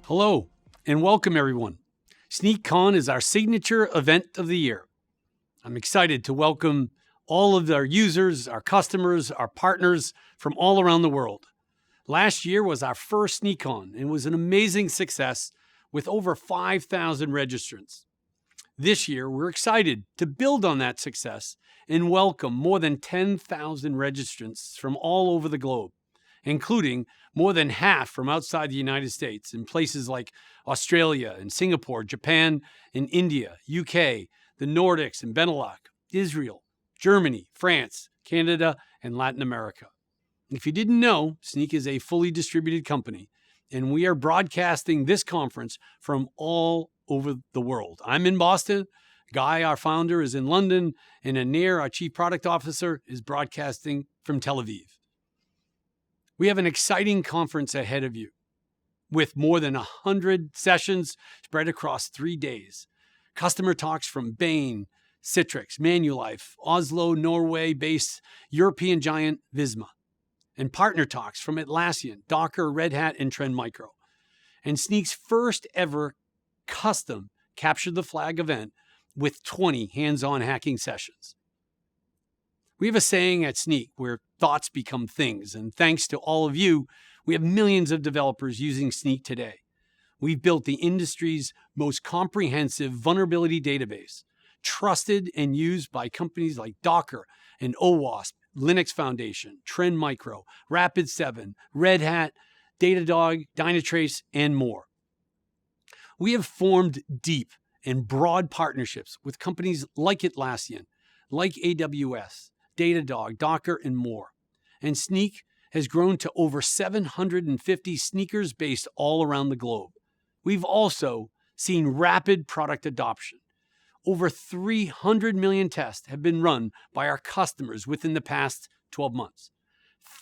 Hello, and welcome everyone. SnykCon is our signature event of the year. I'm excited to welcome all of our users, our customers, our partners from all around the world. Last year was our first SnykCon and was an amazing success with over 5,000 registrants. This year, we're excited to build on that success and welcome more than 10,000 registrants from all over the globe, including more than half from outside the United States in places like Australia and Singapore, Japan and India, UK, the Nordics and Benelux, Israel, Germany, France, Canada, and Latin America. If you didn't know, Snyk is a fully distributed company, and we are broadcasting this conference from all over the world. I'm in Boston. Guy, our founder, is in London, and Anir, our chief product officer, is broadcasting from Tel Aviv. We have an exciting conference ahead of you with more than 100 sessions spread across 3 days. Customer talks from Bain, Citrix, Manulife, Oslo, Norway-based European giant Visma, and partner talks from Atlassian, Docker, Red Hat, and Trend Micro. And Snyk's first ever custom Capture the Flag event with 20 hands-on hacking sessions. We have a saying at Snyk where thoughts become things, and thanks to all of you, we have millions of developers using Snyk today. We've built the industry's most comprehensive vulnerability database, trusted and used by companies like Docker and OWASP, Linux Foundation, Trend Micro, Rapid7, Red Hat, Datadog, Dynatrace, and more. We have formed deep and broad partnerships with companies like Atlassian, like AWS, Datadog, Docker, and more. And Snyk has grown to over 750 sneakers based all around the globe. We've also seen rapid product adoption. Over 300 million tests have been run by our customers within the past 12 months.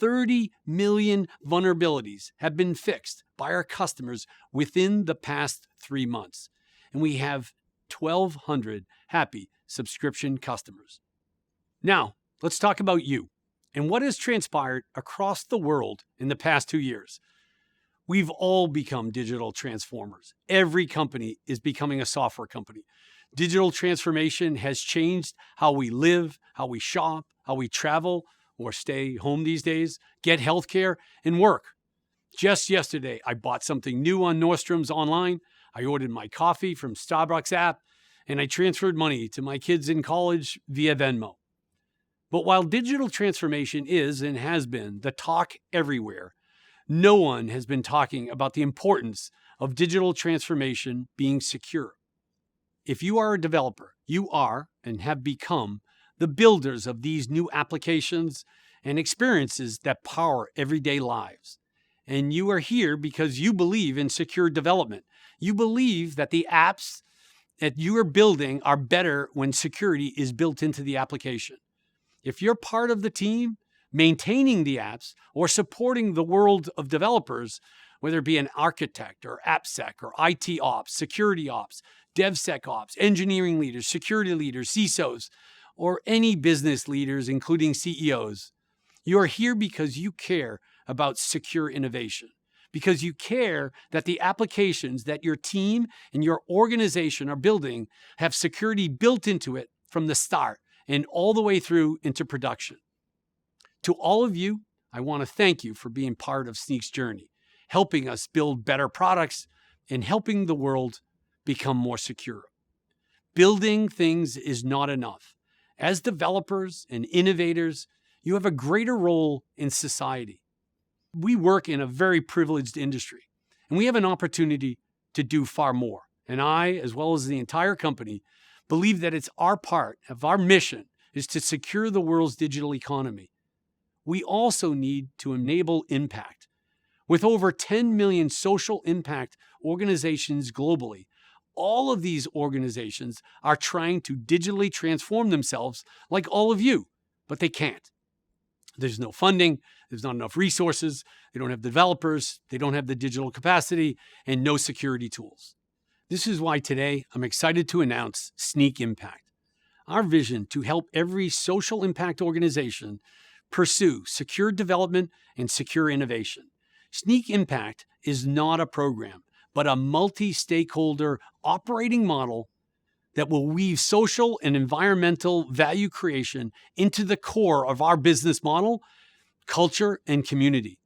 30 million vulnerabilities have been fixed by our customers within the past 3 months. And we have 1,200 happy subscription customers. Now, let's talk about you and what has transpired across the world in the past 2 years. We've all become digital transformers. Every company is becoming a software company. Digital transformation has changed how we live, how we shop, how we travel or stay home these days, get healthcare, and work. Just yesterday, I bought something new on Nordstrom's online. I ordered my coffee from Starbucks app, and I transferred money to my kids in college via Venmo. But while digital transformation is and has been the talk everywhere, no one has been talking about the importance of digital transformation being secure. If you are a developer, you are and have become the builders of these new applications and experiences that power everyday lives. And you are here because you believe in secure development. You believe that the apps that you are building are better when security is built into the application. If you're part of the team maintaining the apps or supporting the world of developers, whether it be an architect or AppSec or IT ops, security ops, DevSecOps, engineering leaders, security leaders, CISOs, or any business leaders, including CEOs, you are here because you care about secure innovation, because you care that the applications that your team and your organization are building have security built into it from the start and all the way through into production. To all of you, I want to thank you for being part of Snyk's journey, helping us build better products and helping the world become more secure. Building things is not enough. As developers and innovators, you have a greater role in society. We work in a very privileged industry, and we have an opportunity to do far more. And I, as well as the entire company, believe that it's our part of our mission is to secure the world's digital economy. We also need to enable impact. With over 10 million social impact organizations globally, all of these organizations are trying to digitally transform themselves like all of you, but they can't. There's no funding, there's not enough resources, they don't have developers, they don't have the digital capacity, and no security tools. This is why today I'm excited to announce Snyk Impact, our vision to help every social impact organization pursue secure development and secure innovation. Snyk Impact is not a program, but a multi-stakeholder operating model that will weave social and environmental value creation into the core of our business model, culture, and community.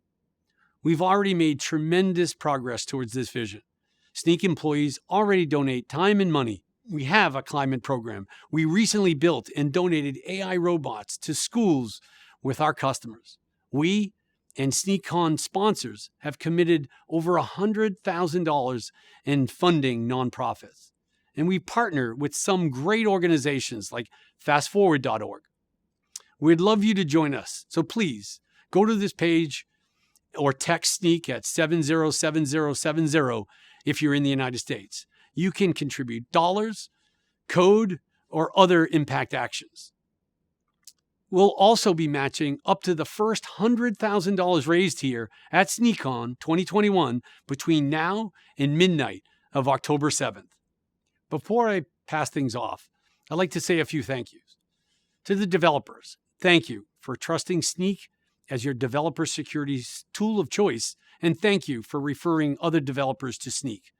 We've already made tremendous progress towards this vision. Snyk employees already donate time and money. We have a climate program. We recently built and donated AI robots to schools with our customers. We and SnykCon sponsors have committed over $100,000 in funding nonprofits. And we partner with some great organizations like fastforward.org. We'd love you to join us. So please go to this page or text Snyk at 707070 if you're in the United States. You can contribute dollars, code, or other impact actions. We'll also be matching up to the first $100,000 raised here at SnykCon 2021 between now and midnight of October 7th. Before I pass things off, I'd like to say a few thank yous. To the developers, thank you for trusting Snyk as your developer security tool of choice, and thank you for referring other developers to Snyk.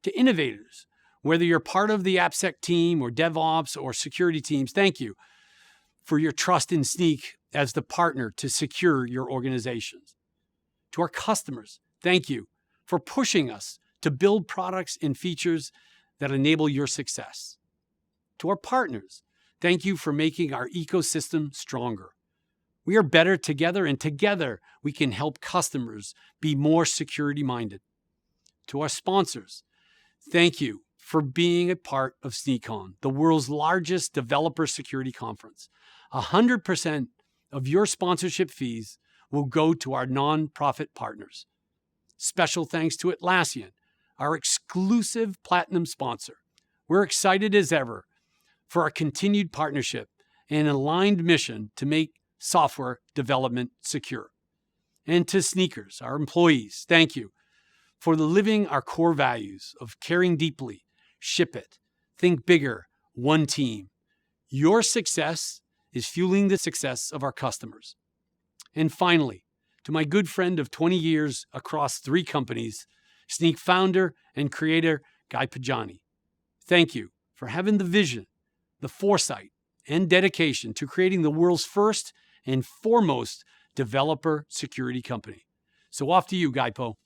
To innovators, whether you're part of the AppSec team or DevOps or security teams, thank you for your trust in Snyk as the partner to secure your organizations. To our customers, thank you for pushing us to build products and features that enable your success. To our partners, thank you for making our ecosystem stronger. We are better together, and together we can help customers be more security-minded. To our sponsors, thank you for being a part of SnykCon, the world's largest developer security conference. 100% of your sponsorship fees will go to our nonprofit partners. Special thanks to Atlassian, our exclusive platinum sponsor. We're excited as ever for our continued partnership and aligned mission to make software development secure. And to Sneakers, our employees, thank you for living our core values of caring deeply, ship it, think bigger, one team. Your success is fueling the success of our customers. And finally, to my good friend of 20 years across 3 companies, Snyk founder and creator Guy Pajani, thank you for having the vision, the foresight, and dedication to creating the world's first and foremost developer security company. So off to you, Guy-Po.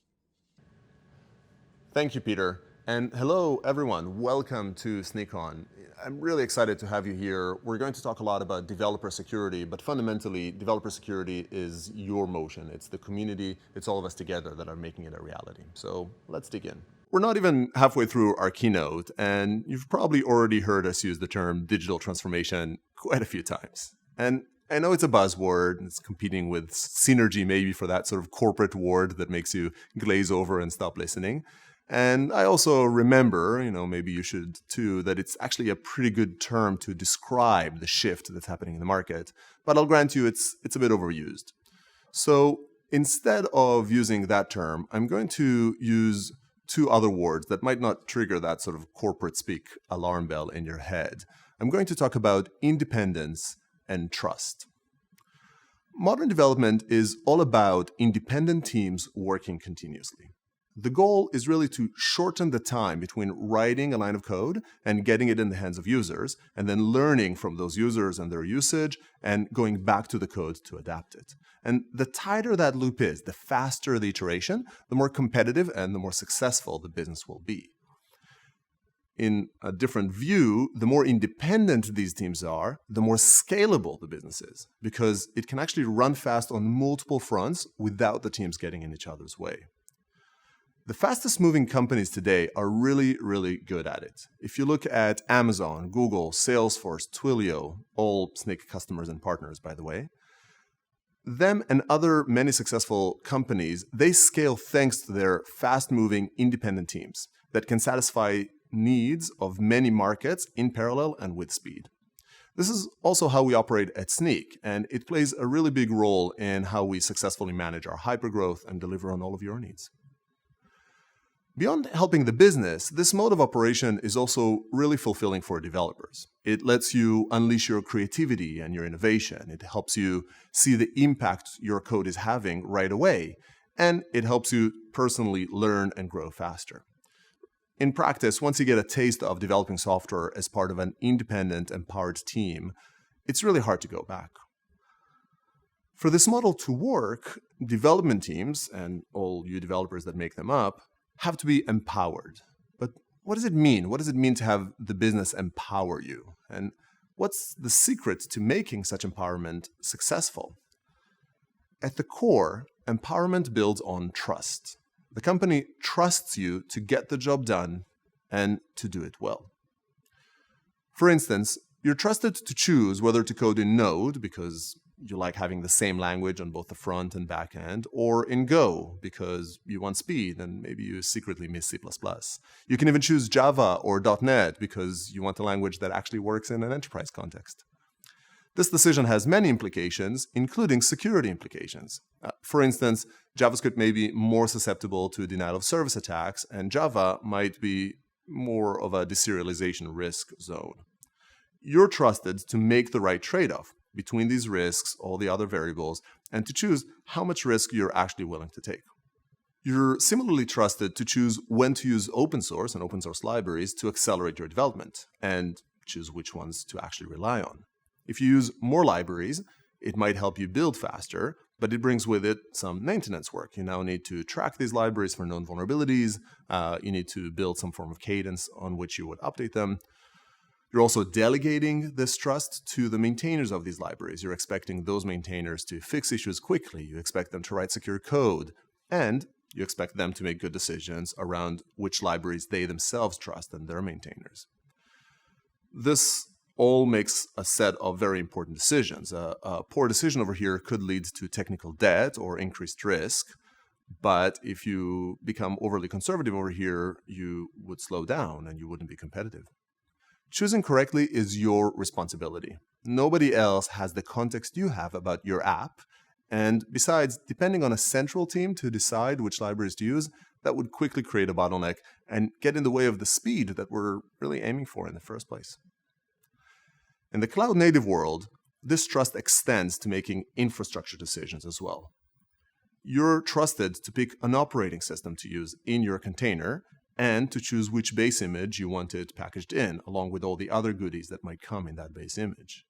Thank you, Peter. And hello, everyone. Welcome to SnykCon. I'm really excited to have you here. We're going to talk a lot about developer security, but fundamentally, developer security is your motion. It's the community, it's all of us together that are making it a reality. So let's dig in. We're not even halfway through our keynote, and you've probably already heard us use the term digital transformation quite a few times. And I know it's a buzzword, and it's competing with synergy maybe for that sort of corporate word that makes you glaze over and stop listening. And I also remember, maybe you should too, that it's actually a pretty good term to describe the shift that's happening in the market. But I'll grant you it's a bit overused. So instead of using that term, I'm going to use 2 other words that might not trigger that sort of corporate speak alarm bell in your head. I'm going to talk about independence and trust. Modern development is all about independent teams working continuously. The goal is really to shorten the time between writing a line of code and getting it in the hands of users, and then learning from those users and their usage, and going back to the code to adapt it. And the tighter that loop is, the faster the iteration, the more competitive and the more successful the business will be. In a different view, the more independent these teams are, the more scalable the business is, because it can actually run fast on multiple fronts without the teams getting in each other's way. The fastest moving companies today are really, really good at it. If you look at Amazon, Google, Salesforce, Twilio, all Snyk customers and partners, by the way, them and other many successful companies, they scale thanks to their fast-moving independent teams that can satisfy needs of many markets in parallel and with speed. This is also how we operate at Snyk, and it plays a really big role in how we successfully manage our hypergrowth and deliver on all of your needs. Beyond helping the business, this mode of operation is also really fulfilling for developers. It lets you unleash your creativity and your innovation. It helps you see the impact your code is having right away, and it helps you personally learn and grow faster. In practice, once you get a taste of developing software as part of an independent, empowered team, it's really hard to go back. For this model to work, development teams, and all you developers that make them up, have to be empowered. But what does it mean? What does it mean to have the business empower you? And what's the secret to making such empowerment successful? At the core, empowerment builds on trust. The company trusts you to get the job done and to do it well. For instance, you're trusted to choose whether to code in Node because you like having the same language on both the front and back end, or in Go because you want speed and maybe you secretly miss C++. You can even choose Java or .NET because you want a language that actually works in an enterprise context. This decision has many implications, including security implications. For instance, JavaScript may be more susceptible to denial of service attacks, and Java might be more of a deserialization risk zone. You're trusted to make the right trade-off between these risks, all the other variables, and to choose how much risk you're actually willing to take. You're similarly trusted to choose when to use open source and open source libraries to accelerate your development, and choose which ones to actually rely on. If you use more libraries, it might help you build faster, but it brings with it some maintenance work. You now need to track these libraries for known vulnerabilities. You need to build some form of cadence on which you would update them. You're also delegating this trust to the maintainers of these libraries. You're expecting those maintainers to fix issues quickly. You expect them to write secure code. And you expect them to make good decisions around which libraries they themselves trust and their maintainers. This all makes a set of very important decisions. A poor decision over here could lead to technical debt or increased risk. But if you become overly conservative over here, you would slow down and you wouldn't be competitive. Choosing correctly is your responsibility. Nobody else has the context you have about your app. And besides, depending on a central team to decide which libraries to use, that would quickly create a bottleneck and get in the way of the speed that we're really aiming for in the first place. In the cloud-native world, this trust extends to making infrastructure decisions as well. You're trusted to pick an operating system to use in your container and to choose which base image you want it packaged in, along with all the other goodies that might come in that base image.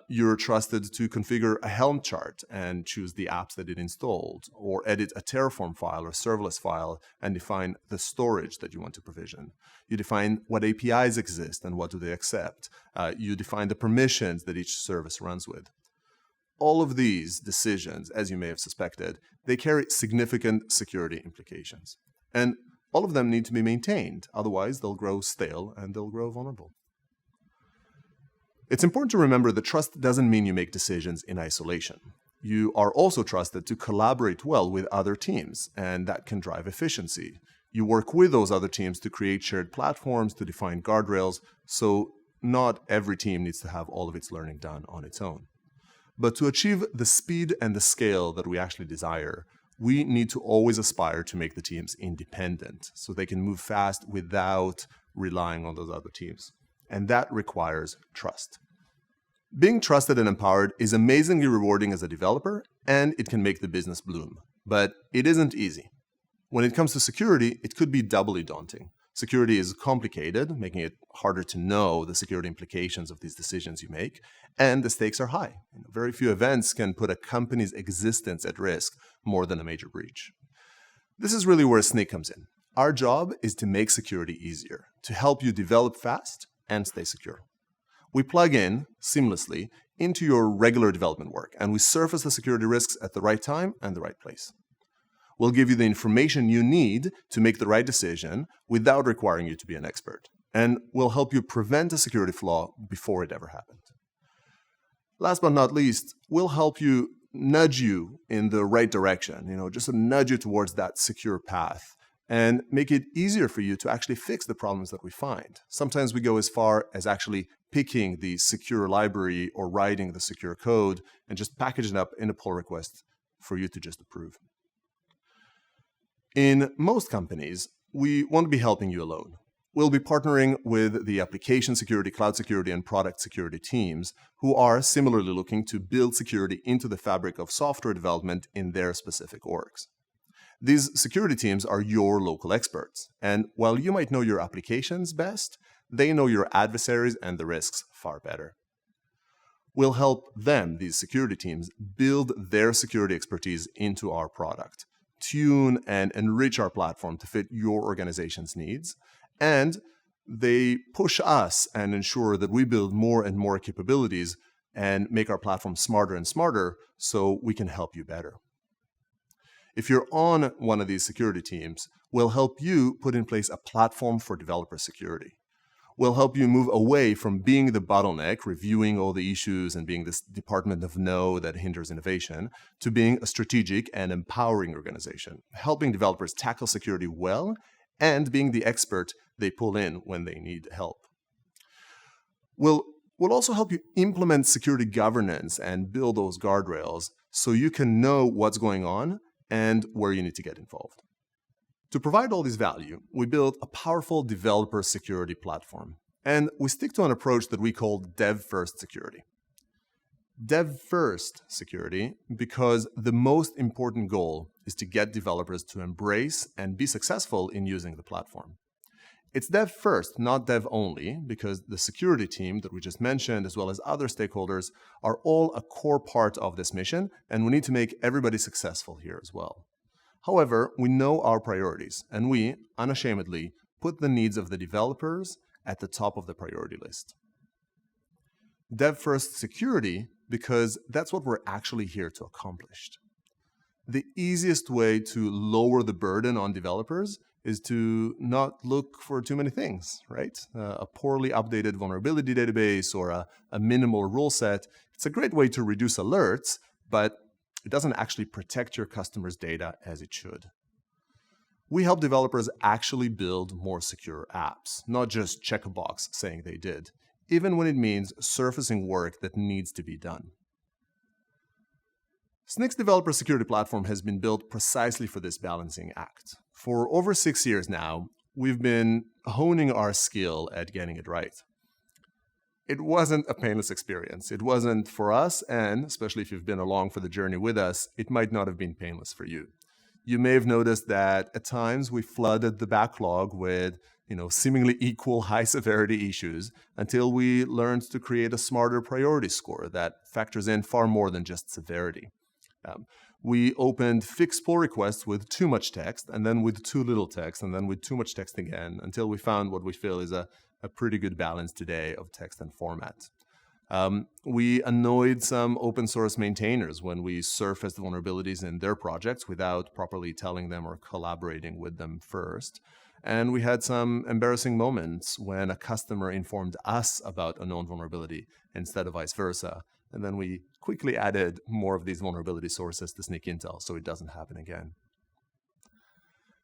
You're trusted to configure a Helm chart and choose the apps that it installed, or edit a Terraform file or serverless file and define the storage that you want to provision. You define what APIs exist and what do they accept. You define the permissions that each service runs with. All of these decisions, as you may have suspected, they carry significant security implications. And all of them need to be maintained, otherwise they'll grow stale and they'll grow vulnerable. It's important to remember that trust doesn't mean you make decisions in isolation. You are also trusted to collaborate well with other teams, and that can drive efficiency. You work with those other teams to create shared platforms, to define guardrails, so not every team needs to have all of its learning done on its own. But to achieve the speed and the scale that we actually desire, we need to always aspire to make the teams independent so they can move fast without relying on those other teams. And that requires trust. Being trusted and empowered is amazingly rewarding as a developer, and it can make the business bloom. But it isn't easy. When it comes to security, it could be doubly daunting. Security is complicated, making it harder to know the security implications of these decisions you make, and the stakes are high. Very few events can put a company's existence at risk more than a major breach. This is really where Snyk comes in. Our job is to make security easier, to help you develop fast and stay secure. We plug in seamlessly into your regular development work, and we surface the security risks at the right time and the right place. We'll give you the information you need to make the right decision without requiring you to be an expert, and we'll help you prevent a security flaw before it ever happened. Last but not least, we'll help you nudge you in the right direction, just nudge you towards that secure path, and make it easier for you to actually fix the problems that we find. Sometimes we go as far as actually picking the secure library or writing the secure code and just packaging it up in a pull request for you to just approve. In most companies, we won't be helping you alone. We'll be partnering with the application security, cloud security, and product security teams who are similarly looking to build security into the fabric of software development in their specific orgs. These security teams are your local experts, and while you might know your applications best, they know your adversaries and the risks far better. We'll help them, these security teams, build their security expertise into our product, tune and enrich our platform to fit your organization's needs, and they push us and ensure that we build more and more capabilities and make our platform smarter and smarter so we can help you better. If you're on one of these security teams, we'll help you put in place a platform for developer security. We'll help you move away from being the bottleneck, reviewing all the issues and being this department of no that hinders innovation, to being a strategic and empowering organization, helping developers tackle security well and being the expert they pull in when they need help. We'll also help you implement security governance and build those guardrails so you can know what's going on and where you need to get involved. To provide all this value, we built a powerful developer security platform, and we stick to an approach that we call dev-first security. Dev-first security because the most important goal is to get developers to embrace and be successful in using the platform. It's dev-first, not dev-only, because the security team that we just mentioned, as well as other stakeholders, are all a core part of this mission, and we need to make everybody successful here as well. However, we know our priorities, and we, unashamedly, put the needs of the developers at the top of the priority list. Dev-first security, because that's what we're actually here to accomplish. The easiest way to lower the burden on developers is to not look for too many things, right? A poorly updated vulnerability database or a minimal rule set. It's a great way to reduce alerts, but it doesn't actually protect your customers' data as it should. We help developers actually build more secure apps, not just check a box saying they did, even when it means surfacing work that needs to be done. Snyk's developer security platform has been built precisely for this balancing act. For over 6 years now, we've been honing our skill at getting it right. It wasn't a painless experience. It wasn't for us, and especially if you've been along for the journey with us, it might not have been painless for you. You may have noticed that at times we flooded the backlog with seemingly equal high-severity issues until we learned to create a smarter priority score that factors in far more than just severity. We opened fixed pull requests with too much text, and then with too little text, and then with too much text again, until we found what we feel is a pretty good balance today of text and format. We annoyed some open source maintainers when we surfaced vulnerabilities in their projects without properly telling them or collaborating with them first. And we had some embarrassing moments when a customer informed us about a known vulnerability instead of vice versa. And then we quickly added more of these vulnerability sources to Snyk Intel so it doesn't happen again.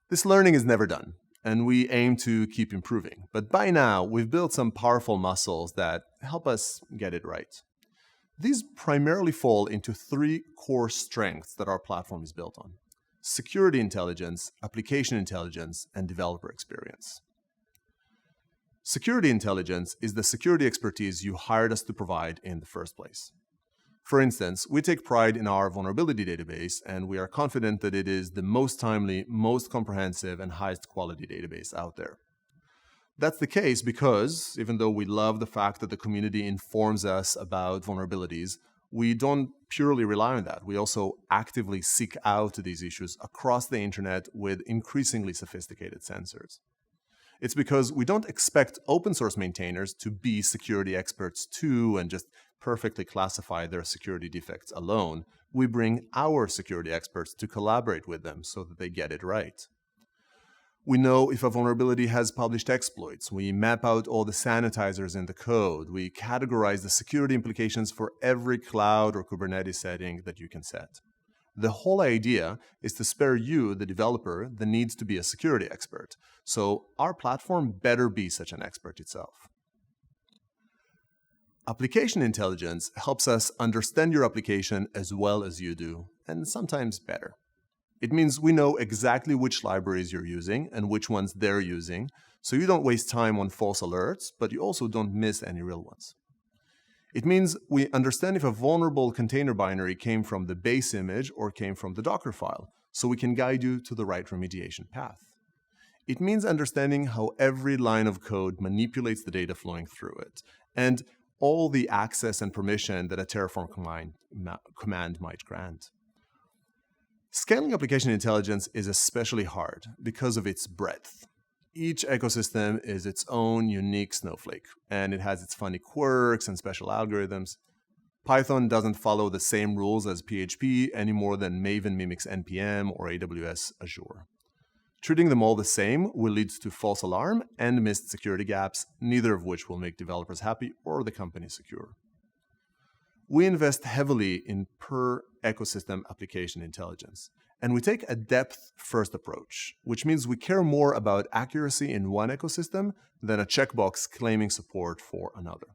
This learning is never done, and we aim to keep improving. But by now, we've built some powerful muscles that help us get it right. These primarily fall into 3 core strengths that our platform is built on: security intelligence, application intelligence, and developer experience. Security intelligence is the security expertise you hired us to provide in the first place. For instance, we take pride in our vulnerability database, and we are confident that it is the most timely, most comprehensive, and highest quality database out there. That's the case because, even though we love the fact that the community informs us about vulnerabilities, we don't purely rely on that. We also actively seek out these issues across the internet with increasingly sophisticated sensors. It's because we don't expect open source maintainers to be security experts too and just perfectly classify their security defects alone. We bring our security experts to collaborate with them so that they get it right. We know if a vulnerability has published exploits. We map out all the sanitizers in the code. We categorize the security implications for every cloud or Kubernetes setting that you can set. The whole idea is to spare you, the developer, the need to be a security expert. So our platform better be such an expert itself. Application intelligence helps us understand your application as well as you do, and sometimes better. It means we know exactly which libraries you're using and which ones they're using, so you don't waste time on false alerts, but you also don't miss any real ones. It means we understand if a vulnerable container binary came from the base image or came from the Docker file, so we can guide you to the right remediation path. It means understanding how every line of code manipulates the data flowing through it, and all the access and permission that a Terraform command might grant. Scaling application intelligence is especially hard because of its breadth. Each ecosystem is its own unique snowflake, and it has its funny quirks and special algorithms. Python doesn't follow the same rules as PHP any more than Maven mimics NPM or AWS Azure. Treating them all the same will lead to false alarm and missed security gaps, neither of which will make developers happy or the company secure. We invest heavily in per-ecosystem application intelligence, and we take a depth-first approach, which means we care more about accuracy in one ecosystem than a checkbox claiming support for another.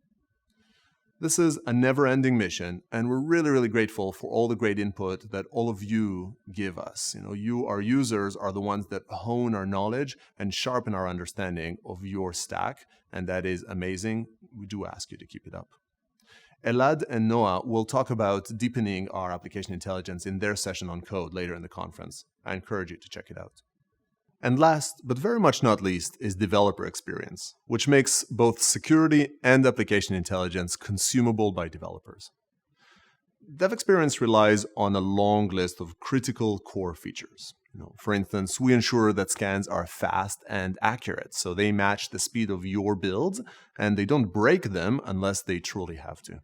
This is a never-ending mission, and we're really grateful for all the great input that all of you give us. You, our users, are the ones that hone our knowledge and sharpen our understanding of your stack, and that is amazing. We do ask you to keep it up. Elad and Noah will talk about deepening our application intelligence in their session on code later in the conference. I encourage you to check it out. And last, but very much not least, is developer experience, which makes both security and application intelligence consumable by developers. Dev experience relies on a long list of critical core features. For instance, we ensure that scans are fast and accurate, so they match the speed of your builds, and they don't break them unless they truly have to.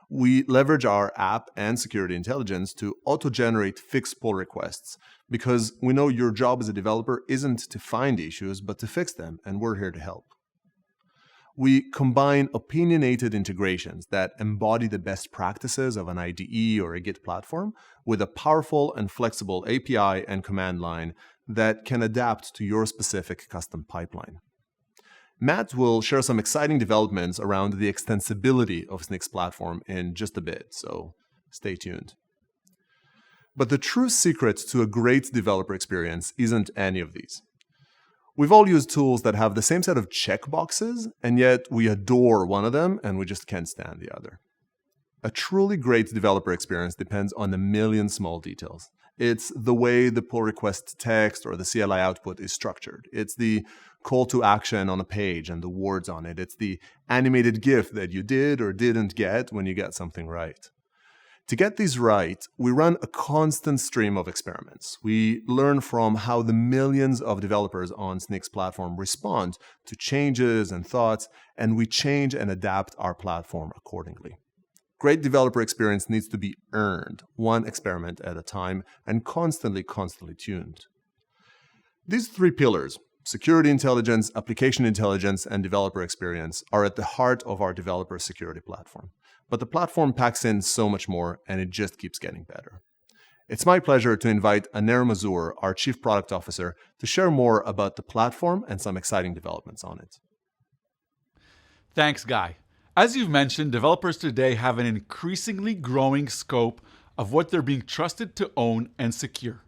We leverage our app and security intelligence to auto-generate fixed pull requests because we know your job as a developer isn't to find issues, but to fix them, and we're here to help. We combine opinionated integrations that embody the best practices of an IDE or a Git platform with a powerful and flexible API and command line that can adapt to your specific custom pipeline. Matt will share some exciting developments around the extensibility of Snyk's platform in just a bit, so stay tuned. But the true secret to a great developer experience isn't any of these. We've all used tools that have the same set of checkboxes, and yet we adore one of them and we just can't stand the other. A truly great developer experience depends on a million small details. It's the way the pull request text or the CLI output is structured. It's the call to action on a page and the words on it. It's the animated GIF that you did or didn't get when you get something right. To get these right, we run a constant stream of experiments. We learn from how the millions of developers on Snyk's platform respond to changes and thoughts, and we change and adapt our platform accordingly. Great developer experience needs to be earned, one experiment at a time, and constantly tuned. These three pillars, security intelligence, application intelligence, and developer experience, are at the heart of our developer security platform. But the platform packs in so much more, and it just keeps getting better. It's my pleasure to invite Aner Mazur, our Chief Product Officer, to share more about the platform and some exciting developments on it. Thanks, Guy. As you've mentioned, developers today have an increasingly growing scope of what they're being trusted to own and secure.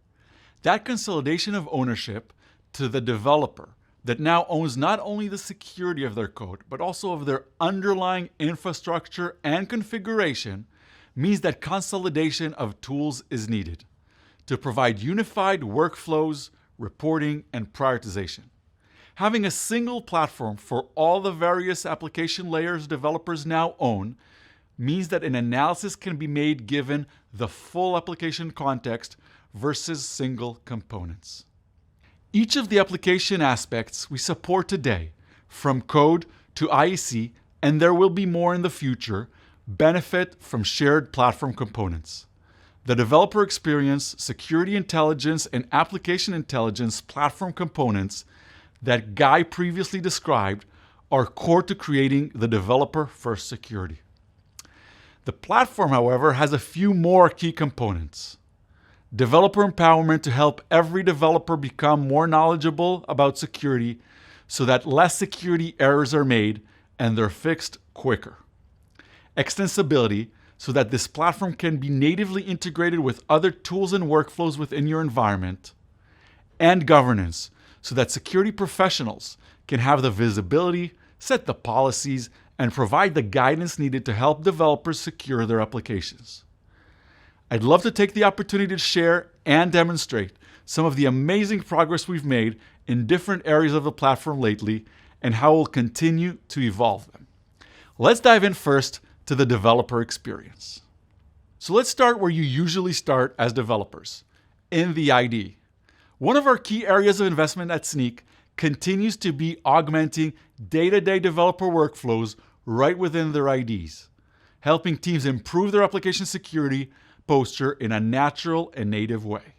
That consolidation of ownership to the developer that now owns not only the security of their code, but also of their underlying infrastructure and configuration means that consolidation of tools is needed to provide unified workflows, reporting, and prioritization. Having a single platform for all the various application layers developers now own means that an analysis can be made given the full application context versus single components. Each of the application aspects we support today, from code to IEC, and there will be more in the future, benefit from shared platform components. The developer experience, security intelligence, and application intelligence platform components that Guy previously described are core to creating the developer-first security. The platform, however, has a few more key components. Developer empowerment to help every developer become more knowledgeable about security so that less security errors are made and they're fixed quicker. Extensibility so that this platform can be natively integrated with other tools and workflows within your environment. And governance so that security professionals can have the visibility, set the policies, and provide the guidance needed to help developers secure their applications. I'd love to take the opportunity to share and demonstrate some of the amazing progress we've made in different areas of the platform lately and how we'll continue to evolve them. Let's dive in first to the developer experience. So let's start where you usually start as developers, in the IDE. One of our key areas of investment at Snyk continues to be augmenting day-to-day developer workflows right within their IDs, helping teams improve their application security posture in a natural and native way.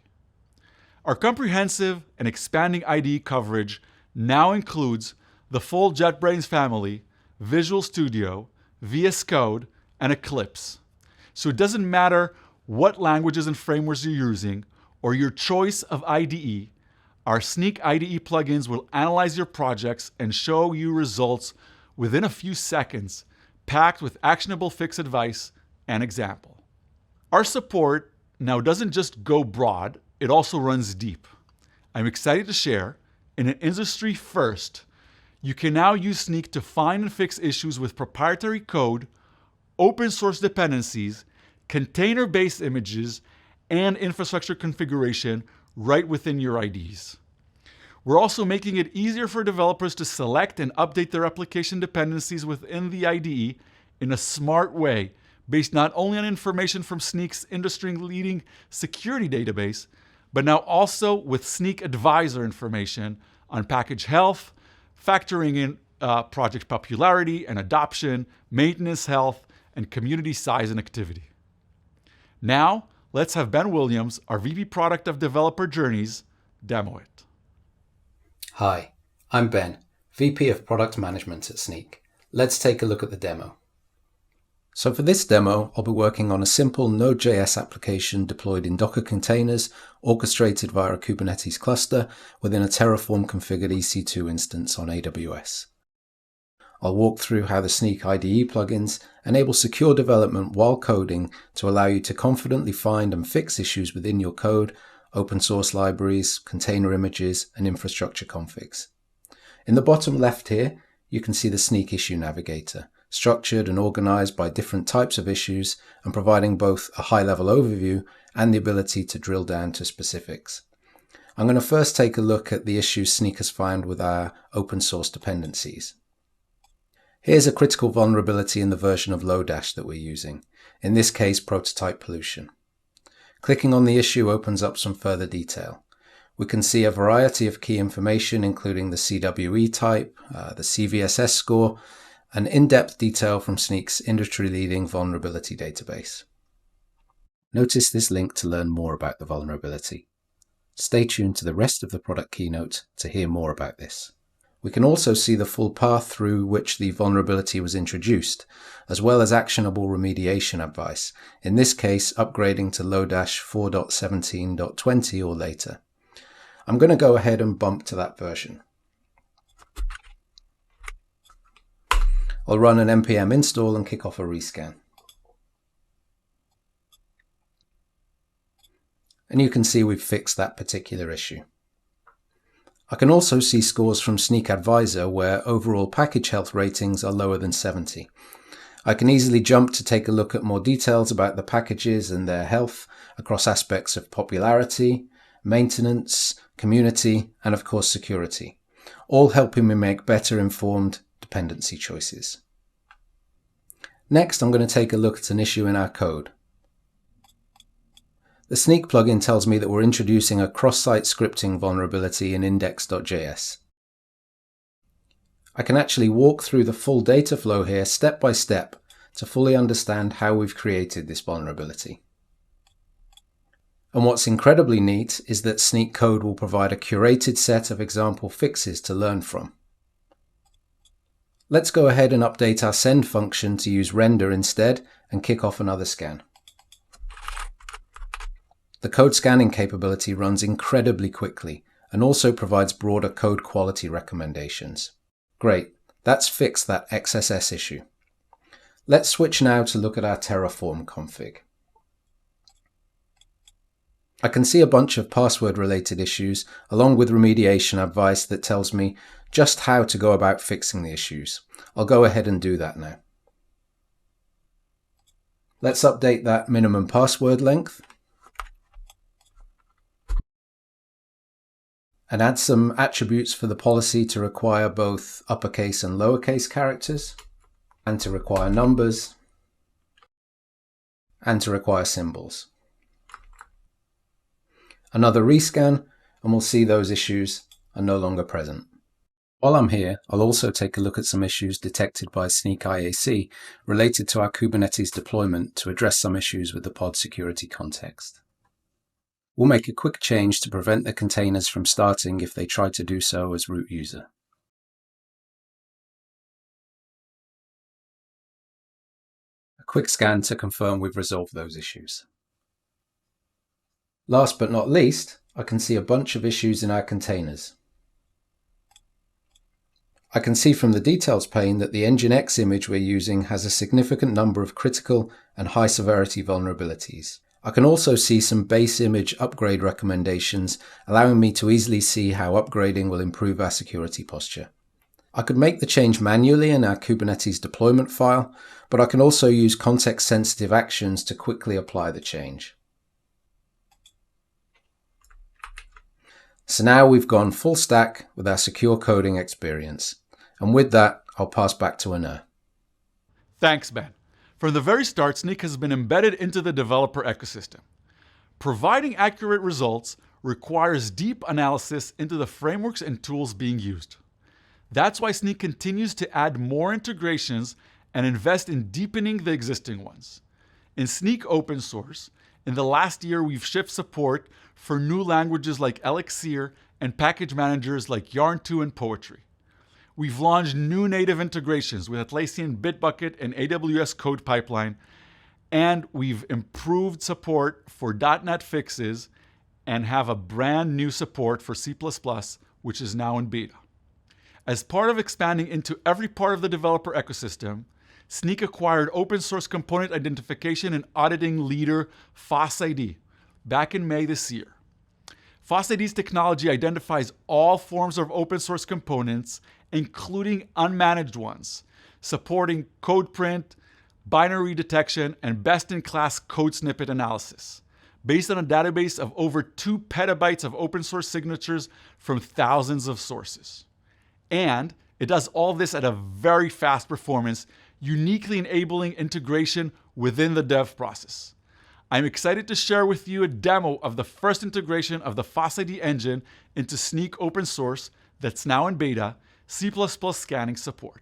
Our comprehensive and expanding IDE coverage now includes the full JetBrains family, Visual Studio, VS Code, and Eclipse. So it doesn't matter what languages and frameworks you're using or your choice of IDE, our Snyk IDE plugins will analyze your projects and show you results within a few seconds, packed with actionable fix advice and example. Our support now doesn't just go broad, it also runs deep. I'm excited to share, in an industry first, you can now use Snyk to find and fix issues with proprietary code, open source dependencies, container-based images, and infrastructure configuration right within your IDs. We're also making it easier for developers to select and update their application dependencies within the IDE in a smart way, based not only on information from Snyk's industry-leading security database, but now also with Snyk Advisor information on package health, factoring in project popularity and adoption, maintenance health, and community size and activity. Now, let's have Ben Williams, our VP Product of Developer Journeys, demo it. Hi, I'm Ben, VP of Product Management at Snyk. Let's take a look at the demo. So for this demo, I'll be working on a simple Node.js application deployed in Docker containers, orchestrated via a Kubernetes cluster within a Terraform configured EC2 instance on AWS. I'll walk through how the Snyk IDE plugins enable secure development while coding to allow you to confidently find and fix issues within your code, open source libraries, container images, and infrastructure configs. In the bottom left here, you can see the Snyk Issue Navigator, structured and organized by different types of issues and providing both a high-level overview and the ability to drill down to specifics. I'm going to first take a look at the issues Snyk has found with our open source dependencies. Here's a critical vulnerability in the version of Lodash that we're using, in this case prototype pollution. Clicking on the issue opens up some further detail. We can see a variety of key information including the CWE type, the CVSS score, and in-depth detail from Snyk's industry-leading vulnerability database. Notice this link to learn more about the vulnerability. Stay tuned to the rest of the product keynote to hear more about this. We can also see the full path through which the vulnerability was introduced, as well as actionable remediation advice, in this case upgrading to Lodash 4.17.20 or later. I'm going to go ahead and bump to that version. I'll run an npm install and kick off a rescan. And you can see we've fixed that particular issue. I can also see scores from Snyk Advisor where overall package health ratings are lower than 70. I can easily jump to take a look at more details about the packages and their health across aspects of popularity, maintenance, community, and of course security, all helping me make better informed dependency choices. Next, I'm going to take a look at an issue in our code. The Snyk plugin tells me that we're introducing a cross-site scripting vulnerability in index.js. I can actually walk through the full data flow here step by step to fully understand how we've created this vulnerability. And what's incredibly neat is that Snyk code will provide a curated set of example fixes to learn from. Let's go ahead and update our send function to use render instead and kick off another scan. The code scanning capability runs incredibly quickly and also provides broader code quality recommendations. Great, that's fixed that XSS issue. Let's switch now to look at our Terraform config. I can see a bunch of password-related issues along with remediation advice that tells me just how to go about fixing the issues. I'll go ahead and do that now. Let's update that minimum password length. and add some attributes for the policy to require both uppercase and lowercase characters, and to require numbers, and to require symbols. Another rescan, and we'll see those issues are no longer present. While I'm here, I'll also take a look at some issues detected by Snyk IAC related to our Kubernetes deployment to address some issues with the pod security context. We'll make a quick change to prevent the containers from starting if they try to do so as root user. A quick scan to confirm we've resolved those issues. Last but not least, I can see a bunch of issues in our containers. I can see from the details pane that the Nginx image we're using has a significant number of critical and high severity vulnerabilities. I can also see some base image upgrade recommendations, allowing me to easily see how upgrading will improve our security posture. I could make the change manually in our Kubernetes deployment file, but I can also use context-sensitive actions to quickly apply the change. So now we've gone full stack with our secure coding experience. And with that, I'll pass back to Anur. Thanks, Ben. From the very start, Snyk has been embedded into the developer ecosystem. Providing accurate results requires deep analysis into the frameworks and tools being used. That's why Snyk continues to add more integrations and invest in deepening the existing ones. In Snyk open source, in the last year we've shipped support for new languages like Elixir and package managers like Yarn2 and Poetry. We've launched new native integrations with Atlassian Bitbucket and AWS Code Pipeline, and we've improved support for .NET fixes and have a brand new support for C++, which is now in beta. As part of expanding into every part of the developer ecosystem, Snyk acquired open source component identification and auditing leader FOSS-ID back in May this year. FOSS-ID's technology identifies all forms of open source components, including unmanaged ones, supporting code print, binary detection, and best-in-class code snippet analysis, based on a database of over 2 petabytes of open source signatures from thousands of sources. And it does all this at a very fast performance, uniquely enabling integration within the dev process. I'm excited to share with you a demo of the first integration of the FOSS-ID engine into Snyk open source that's now in beta, C++ scanning support.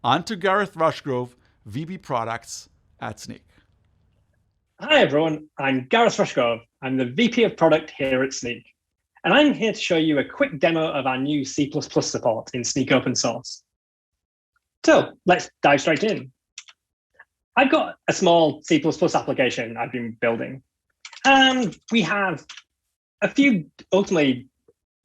On to Gareth Rushgrove, VP Products at Snyk. Hi everyone, I'm Gareth Rushgrove. I'm the VP of Product here at Snyk. And I'm here to show you a quick demo of our new C++ support in Snyk open source. So let's dive straight in. I've got a small C++ application I've been building. And we have a few, ultimately,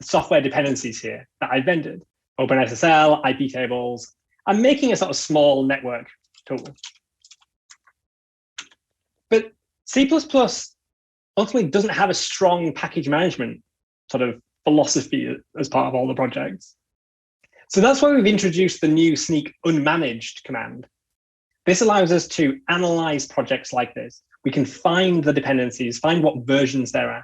software dependencies here that I've vended. OpenSSL, IP tables. I'm making a sort of small network tool. But C++ ultimately doesn't have a strong package management sort of philosophy as part of all the projects. So that's why we've introduced the new Snyk unmanaged command. This allows us to analyze projects like this. We can find the dependencies, find what versions they're at.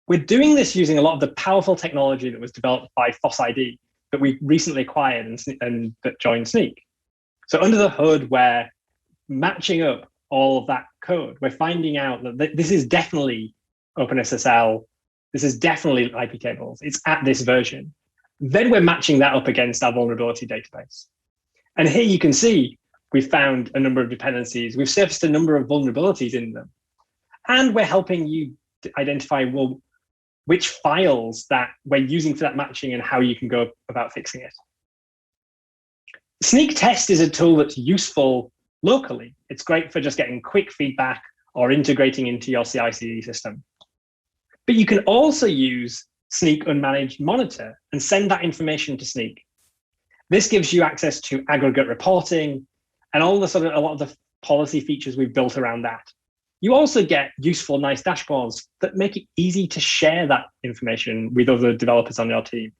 We're doing this using a lot of the powerful technology that was developed by FOSS-ID that we recently acquired and that joined Snyk. So under the hood, we're matching up all of that code. We're finding out that this is definitely OpenSSL. This is definitely IP tables. It's at this version. Then we're matching that up against our vulnerability database. And here you can see we've found a number of dependencies. We've surfaced a number of vulnerabilities in them. And we're helping you identify, well, which files that we're using for that matching and how you can go about fixing it. Snyk Test is a tool that's useful locally. It's great for just getting quick feedback or integrating into your CI/CD system. But you can also use Snyk Unmanaged Monitor and send that information to Snyk. This gives you access to aggregate reporting and all the a lot of the policy features we've built around that. You also get useful, nice dashboards that make it easy to share that information with other developers on your team.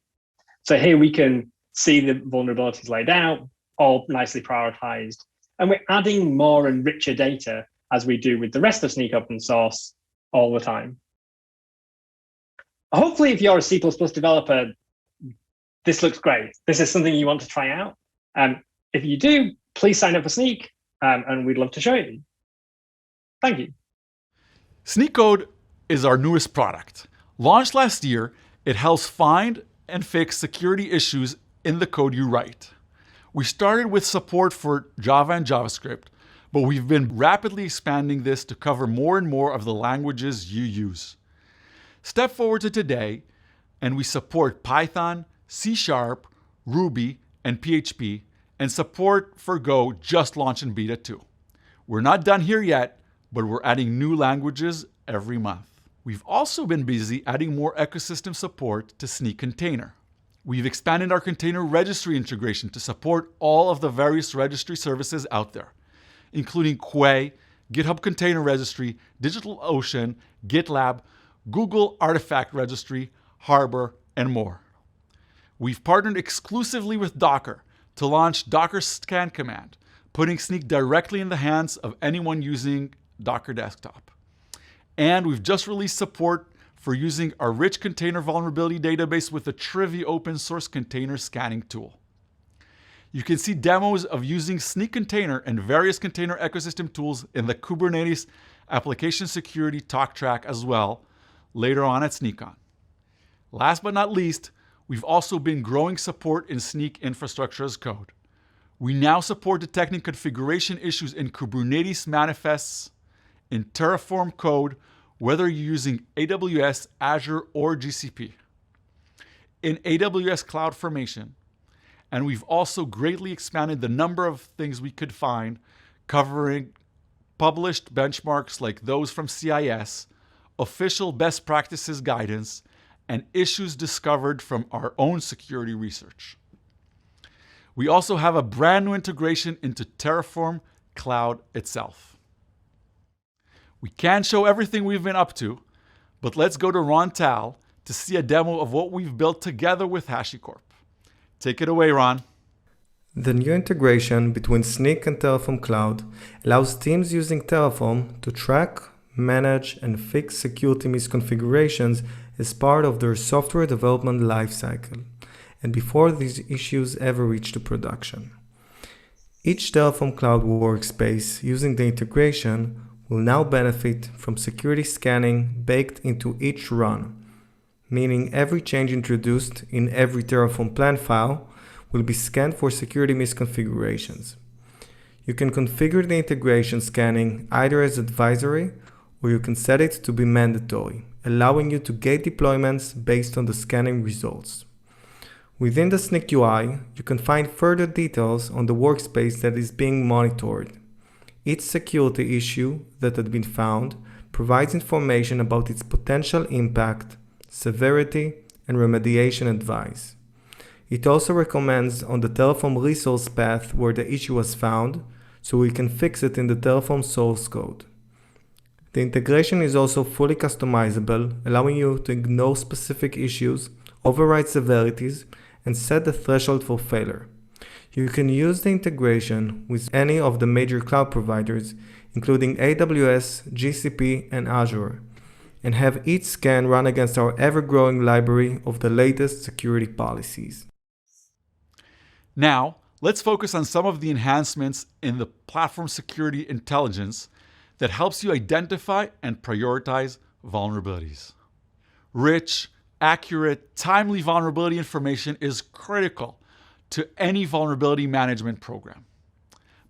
So here we can see the vulnerabilities laid out, all nicely prioritized. And we're adding more and richer data as we do with the rest of Snyk open source all the time. hopefully, if you're a C++ developer, this looks great. This is something you want to try out. If you do, please sign up for Snyk, and we'd love to show you. Thank you. SnykCode is our newest product. Launched last year, it helps find and fix security issues in the code you write. We started with support for Java and JavaScript, but we've been rapidly expanding this to cover more and more of the languages you use. Step forward to today, and we support Python, C#, Ruby, and PHP, and support for Go just launched in beta 2. We're not done here yet, but we're adding new languages every month. We've also been busy adding more ecosystem support to Snyk Container. We've expanded our container registry integration to support all of the various registry services out there, including Quay, GitHub Container Registry, DigitalOcean, GitLab, Google Artifact Registry, Harbor, and more. We've partnered exclusively with Docker to launch Docker scan command, putting Snyk directly in the hands of anyone using Docker Desktop. And we've just released support for using our rich container vulnerability database with the Trivy open source container scanning tool. You can see demos of using Snyk Container and various container ecosystem tools in the Kubernetes application security talk track as well later on at SnykCon. Last but not least, we've also been growing support in Snyk infrastructure as code. We now support detecting configuration issues in Kubernetes manifests in Terraform code, whether you're using AWS, Azure, or GCP. In AWS CloudFormation, and we've also greatly expanded the number of things we could find, covering published benchmarks like those from CIS, official best practices guidance, and issues discovered from our own security research. We also have a brand new integration into Terraform Cloud itself. We can't show everything we've been up to, but let's go to Ron Tal to see a demo of what we've built together with HashiCorp. Take it away, Ron. The new integration between Snyk and Terraform Cloud allows teams using Terraform to track, manage, and fix security misconfigurations as part of their software development lifecycle, and before these issues ever reach to production. Each Terraform Cloud workspace using the integration will now benefit from security scanning baked into each run, meaning every change introduced in every Terraform plan file will be scanned for security misconfigurations. You can configure the integration scanning either as advisory or you can set it to be mandatory, allowing you to gate deployments based on the scanning results. Within the Snyk UI, you can find further details on the workspace that is being monitored. Each security issue that had been found provides information about its potential impact, severity, and remediation advice. It also recommends on the Terraform resource path where the issue was found, so we can fix it in the Terraform source code. The integration is also fully customizable, allowing you to ignore specific issues, override severities, and set the threshold for failure. You can use the integration with any of the major cloud providers, including AWS, GCP, and Azure, and have each scan run against our ever-growing library of the latest security policies. Now, let's focus on some of the enhancements in the platform security intelligence that helps you identify and prioritize vulnerabilities. Rich, accurate, timely vulnerability information is critical to any vulnerability management program.